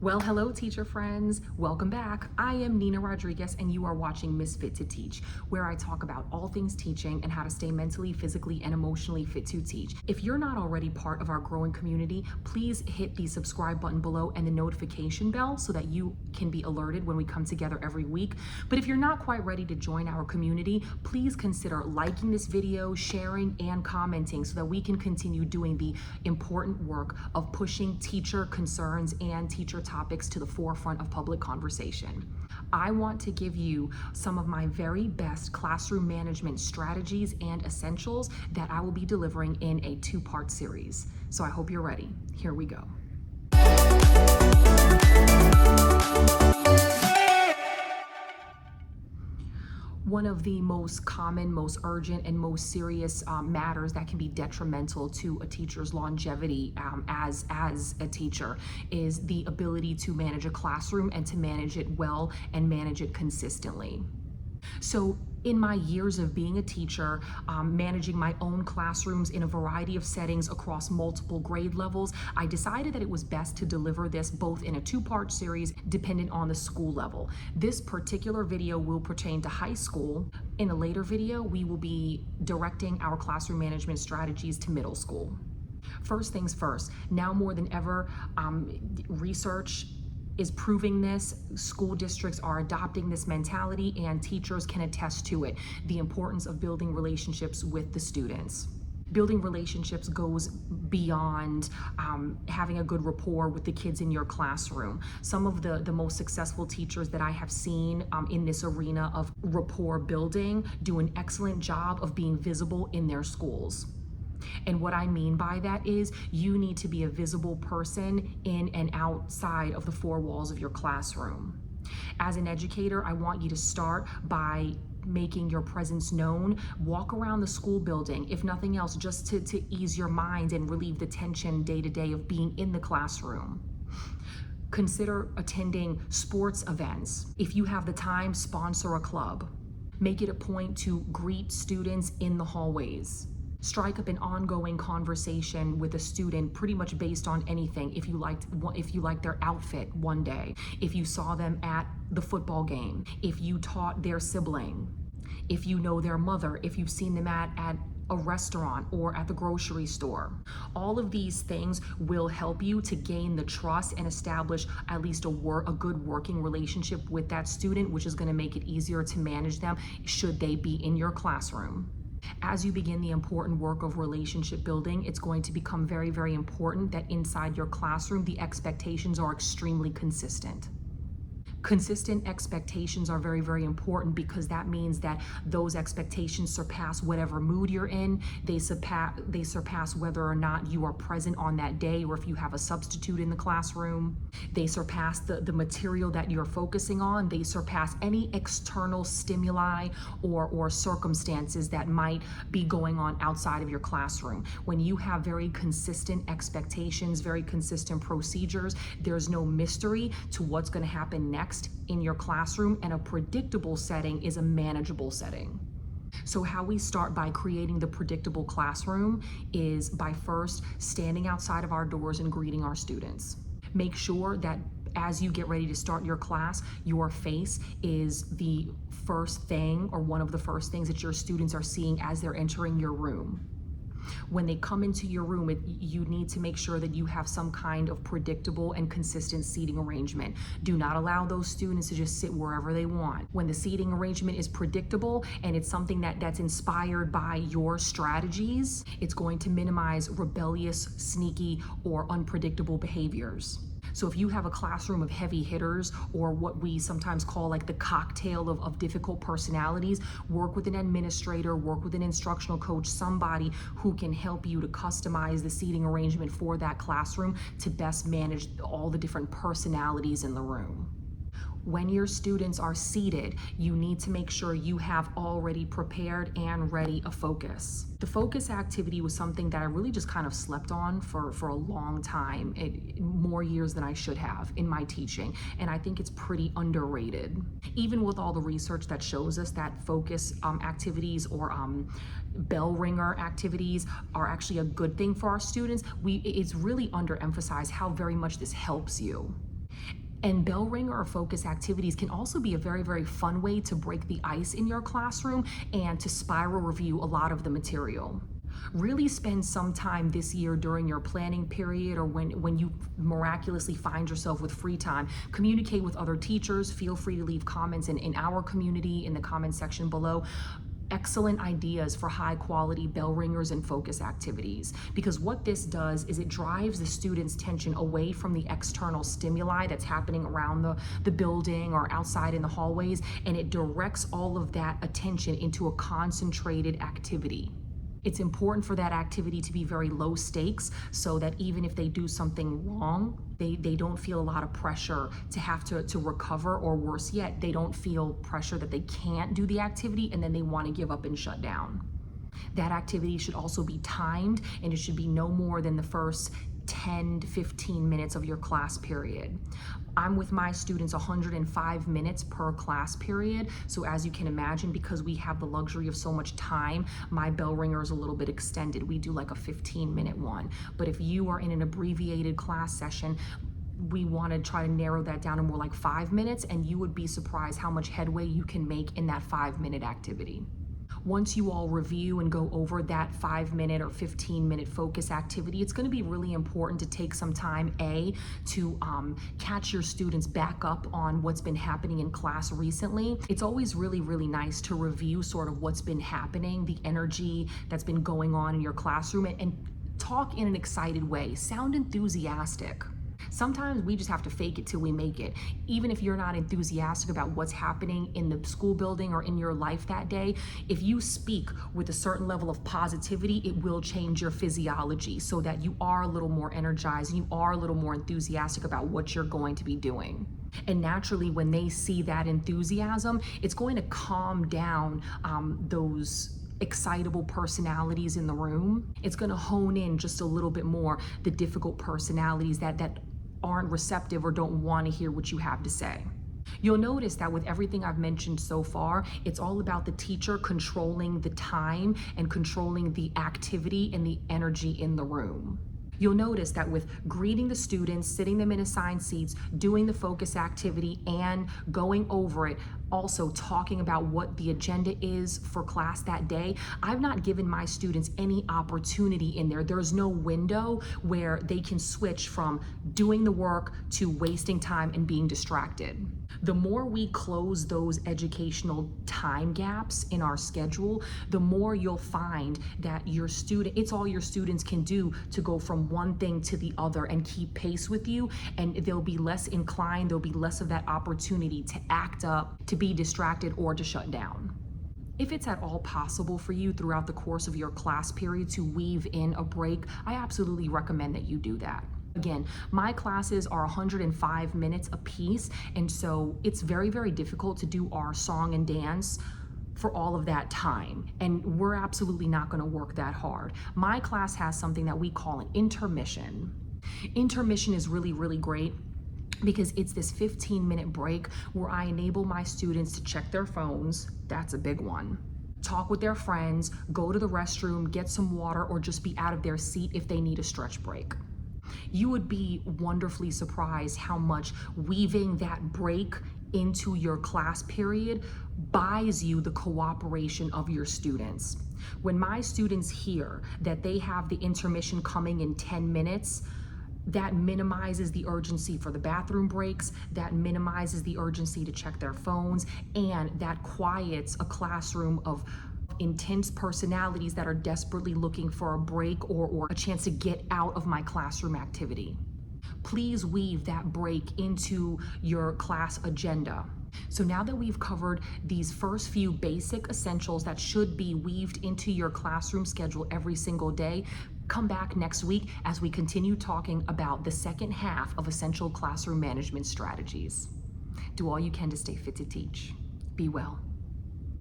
Well, hello, teacher friends. Welcome back. I am Nina Rodriguez, and you are watching Misfit to Teach, where I talk about all things teaching and how to stay mentally, physically, and emotionally fit to teach. If you're not already part of our growing community, please hit the subscribe button below and the notification bell so that you can be alerted when we come together every week. But if you're not quite ready to join our community, please consider liking this video, sharing, and commenting so that we can continue doing the important work of pushing teacher concerns and teacher topics to the forefront of public conversation. I want to give you some of my very best classroom management strategies and essentials that I will be delivering in a two-part series. So I hope you're ready. Here we go. One of the most common, most urgent, and most serious matters that can be detrimental to a teacher's longevity as a teacher is the ability to manage a classroom and to manage it well and manage it consistently. So in my years of being a teacher, managing my own classrooms in a variety of settings across multiple grade levels, I decided that it was best to deliver this both in a two-part series dependent on the school level. This particular video will pertain to high school. In a later video, we will be directing our classroom management strategies to middle school. First things first, now more than ever, research is proving this. School districts are adopting this mentality and teachers can attest to it. The importance of building relationships with the students. Building relationships goes beyond having a good rapport with the kids in your classroom. Some of the most successful teachers that I have seen in this arena of rapport building do an excellent job of being visible in their schools. And what I mean by that is you need to be a visible person in and outside of the four walls of your classroom. As an educator, I want you to start by making your presence known. Walk around the school building, if nothing else, just to ease your mind and relieve the tension day to day of being in the classroom. Consider attending sports events. If you have the time, sponsor a club. Make it a point to greet students in the hallways. Strike up an ongoing conversation with a student pretty much based on anything. If you liked their outfit one day, if you saw them at the football game, if you taught their sibling, if you know their mother, if you've seen them at a restaurant or at the grocery store. All of these things will help you to gain the trust and establish at least a good working relationship with that student, which is going to make it easier to manage them should they be in your classroom. As you begin the important work of relationship building, it's going to become very, very important that inside your classroom, the expectations are extremely consistent. Consistent expectations are very, very important because that means that those expectations surpass whatever mood you're in. They surpass whether or not you are present on that day or if you have a substitute in the classroom. They surpass the material that you're focusing on. They surpass any external stimuli or circumstances that might be going on outside of your classroom. When you have very consistent expectations, very consistent procedures, there's no mystery to what's going to happen next in your classroom, and a predictable setting is a manageable setting. So how we start by creating the predictable classroom is by first standing outside of our doors and greeting our students. Make sure that as you get ready to start your class, your face is the first thing or one of the first things that your students are seeing as they're entering your room. When they come into your room, you need to make sure that you have some kind of predictable and consistent seating arrangement. Do not allow those students to just sit wherever they want. When the seating arrangement is predictable and it's something that's inspired by your strategies, it's going to minimize rebellious, sneaky, or unpredictable behaviors. So if you have a classroom of heavy hitters, or what we sometimes call like the cocktail of difficult personalities, work with an administrator, work with an instructional coach, somebody who can help you to customize the seating arrangement for that classroom to best manage all the different personalities in the room. When your students are seated, you need to make sure you have already prepared and ready a focus. The focus activity was something that I really just kind of slept on for a long time, more years than I should have in my teaching, and I think it's pretty underrated. Even with all the research that shows us that focus activities or bell ringer activities are actually a good thing for our students, it's really underemphasized how very much this helps you. And bell ringer or focus activities can also be a very, very fun way to break the ice in your classroom and to spiral review a lot of the material. Really spend some time this year during your planning period, or when you miraculously find yourself with free time. Communicate with other teachers. Feel free to leave comments in our community in the comments section below. Excellent ideas for high quality bell ringers and focus activities, because what this does is it drives the students' attention away from the external stimuli that's happening around the building or outside in the hallways, and it directs all of that attention into a concentrated activity. It's important for that activity to be very low stakes, so that even if they do something wrong, they don't feel a lot of pressure to have to recover, or worse yet, they don't feel pressure that they can't do the activity and then they want to give up and shut down. That activity should also be timed, and it should be no more than the first 10 to 15 minutes of your class period. I'm with my students 105 minutes per class period. So as you can imagine, because we have the luxury of so much time, my bell ringer is a little bit extended. We do like a 15-minute one. But if you are in an abbreviated class session, we want to try to narrow that down to more like 5 minutes, and you would be surprised how much headway you can make in that 5-minute activity. Once you all review and go over that 5-minute or 15-minute focus activity, it's going to be really important to take some time, to catch your students back up on what's been happening in class recently. It's always really, really nice to review sort of what's been happening, the energy that's been going on in your classroom, and talk in an excited way, sound enthusiastic. Sometimes we just have to fake it till we make it. Even if you're not enthusiastic about what's happening in the school building or in your life that day, if you speak with a certain level of positivity, it will change your physiology so that you are a little more energized and you are a little more enthusiastic about what you're going to be doing. And naturally, when they see that enthusiasm, it's going to calm down those excitable personalities in the room. It's going to hone in just a little bit more the difficult personalities that aren't receptive or don't want to hear what you have to say. You'll notice that with everything I've mentioned so far, it's all about the teacher controlling the time and controlling the activity and the energy in the room. You'll notice that with greeting the students, sitting them in assigned seats, doing the focus activity, and going over it, also talking about what the agenda is for class that day, I've not given my students any opportunity in there. There's no window where they can switch from doing the work to wasting time and being distracted. The more we close those educational time gaps in our schedule, the more you'll find that it's all your students can do to go from one thing to the other and keep pace with you, and they'll be less inclined, there'll be less of that opportunity to act up, to be distracted, or to shut down. If it's at all possible for you throughout the course of your class period to weave in a break, I absolutely recommend that you do that. Again, my classes are 105 minutes a piece, and so it's very, very difficult to do our song and dance for all of that time, and we're absolutely not going to work that hard. My class has something that we call an intermission. Intermission is really, really great because it's this 15-minute break where I enable my students to check their phones. That's a big one. Talk with their friends, go to the restroom, get some water, or just be out of their seat if they need a stretch break. You would be wonderfully surprised how much weaving that break into your class period buys you the cooperation of your students. When my students hear that they have the intermission coming in 10 minutes, that minimizes the urgency for the bathroom breaks, that minimizes the urgency to check their phones, and that quiets a classroom of intense personalities that are desperately looking for a break or a chance to get out of my classroom activity. Please weave that break into your class agenda. So now that we've covered these first few basic essentials that should be weaved into your classroom schedule every single day, come back next week as we continue talking about the second half of essential classroom management strategies. Do all you can to stay fit to teach. Be well.